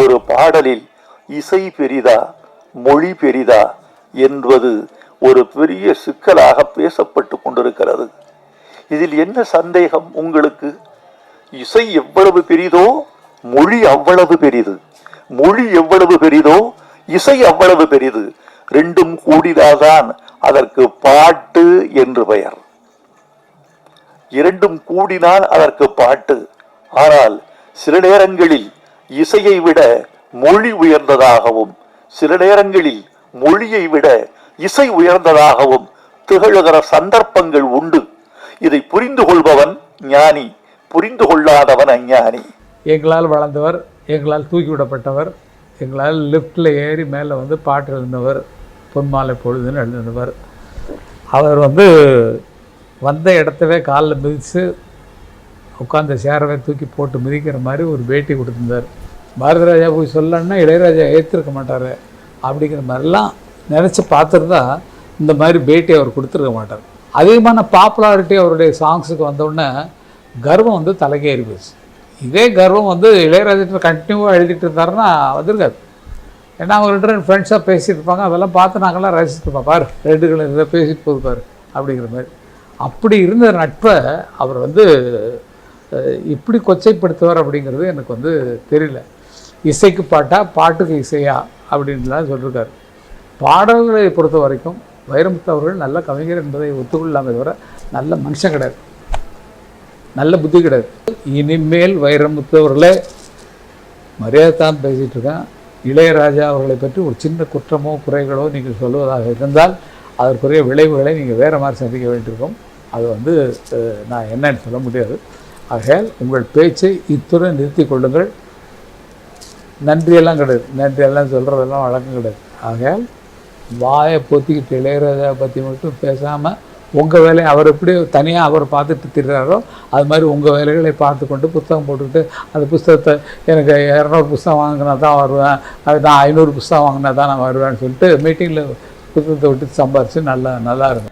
ஒரு பாடலில் இசை பெரிதா மொழி பெரிதா என்பது ஒரு பெரிய சிக்கலாக பேசப்பட்டு கொண்டிருக்கிறது. இதில் என்ன சந்தேகம் உங்களுக்கு? இசை எவ்வளவு பெரிதோ மொழி அவ்வளவு பெரிது, மொழி எவ்வளவு பெரிதோ இசை அவ்வளவு பெரிது. ரெண்டும் கூடினால்தான் அதற்கு பாட்டு என்று பெயர். இரண்டும் கூடினால் அதற்கு பாட்டு. ஆனால் சில நேரங்களில் இசையை விட மொழி உயர்ந்ததாகவும், சில நேரங்களில் மொழியை விட இசை உயர்ந்ததாகவும் திகழ்கிற சந்தர்ப்பங்கள் உண்டு. இதை புரிந்து கொள்பவன் ஞானி, புரிந்து கொள்ளாதவன் அஞ்ஞானி. எங்களால் வளர்ந்தவர், எங்களால் தூக்கிவிடப்பட்டவர், எங்களால் லிஃப்டில் ஏறி மேலே வந்து பாட்டு எழுந்தவர், பொன்மாலை பொழுதுன்னு எழுந்தவர். அவர் வந்த இடத்தவே காலில் மிதித்து உட்காந்த சேரவை தூக்கி போட்டு மிதிக்கிற மாதிரி ஒரு பேட்டி கொடுத்துருந்தார். பாரதி ராஜா போய் சொல்லணுன்னா இளையராஜா ஏற்றிருக்க மாட்டார் அப்படிங்கிற மாதிரிலாம் நினச்சி பார்த்துருந்தா இந்த மாதிரி பேட்டி அவர் கொடுத்துருக்க மாட்டார். அதிகமான பாப்புலாரிட்டி அவருடைய சாங்ஸுக்கு வந்தோடனே கர்வம் தலைக்கேறி போச்சு. இதே கர்வம் இளையராஜா கண்டினியூவாக எழுதிட்டு இருந்தாருன்னா வந்திருக்காது. ஏன்னா அவங்க 2 ஃப்ரெண்ட்ஸாக பேசிகிட்டு இருப்பாங்க, அதெல்லாம் பார்த்து நாங்கள்லாம் ரசிச்சுருப்போம். பாரு 2 இதை பேசிட்டு போகுது பாரு அப்படிங்கிற மாதிரி. அப்படி இருந்த நட்பை அவர் இப்படி கொச்சைப்படுத்துவார் அப்படிங்கிறது எனக்கு தெரியல. இசைக்கு பாட்டா பாட்டுக்கு இசையா அப்படின்லாம் சொல்லியிருக்காரு. பாடல்களை பொறுத்த வரைக்கும் வைரமுத்து அவர்கள் நல்ல கவிஞர் என்பதை ஒத்துக்கொள்ளாமல் தவிர நல்ல மனுஷன் கிடையாது, நல்ல புத்தி கிடையாது. இனிமேல் வைரமுத்து அவர்களே மரியாதை தான் பேசிகிட்டு இருக்கேன். இளையராஜா அவர்களை பற்றி ஒரு சின்ன குற்றமோ குறைகளோ நீங்கள் சொல்வதாக இருந்தால் அதற்குரிய விளைவுகளை நீங்கள் வேறு மாதிரி சந்திக்க வேண்டியிருக்கும். அது நான் என்னன்னு சொல்ல முடியாது. ஆகையால் உங்கள் பேச்சை இத்துடன் நிறுத்தி கொள்ளுங்கள். நன்றியெல்லாம் கிடையாது, நன்றியெல்லாம் சொல்கிறதெல்லாம் வழக்கம் கிடையாது. ஆகையால் வாயை பொத்திக்கிட்டு இளையராஜா பற்றி மட்டும் பேசாமல் உங்கள் வேலையை அவர் எப்படி தனியாக அவர் பார்த்துட்டு திடுறாரோ அது மாதிரி உங்கள் வேலைகளை பார்த்து கொண்டு புத்தகம் போட்டுக்கிட்டு அந்த புத்தகத்தை எனக்கு 200 புத்தகம் வாங்கினா தான் வருவேன், அது நான் 500 புத்தகம் வாங்கினா தான் நான் வருவேன்னு சொல்லிட்டு மீட்டிங்கில் புத்தகத்தை விட்டு சம்பாரித்து நல்லா இருக்கும்.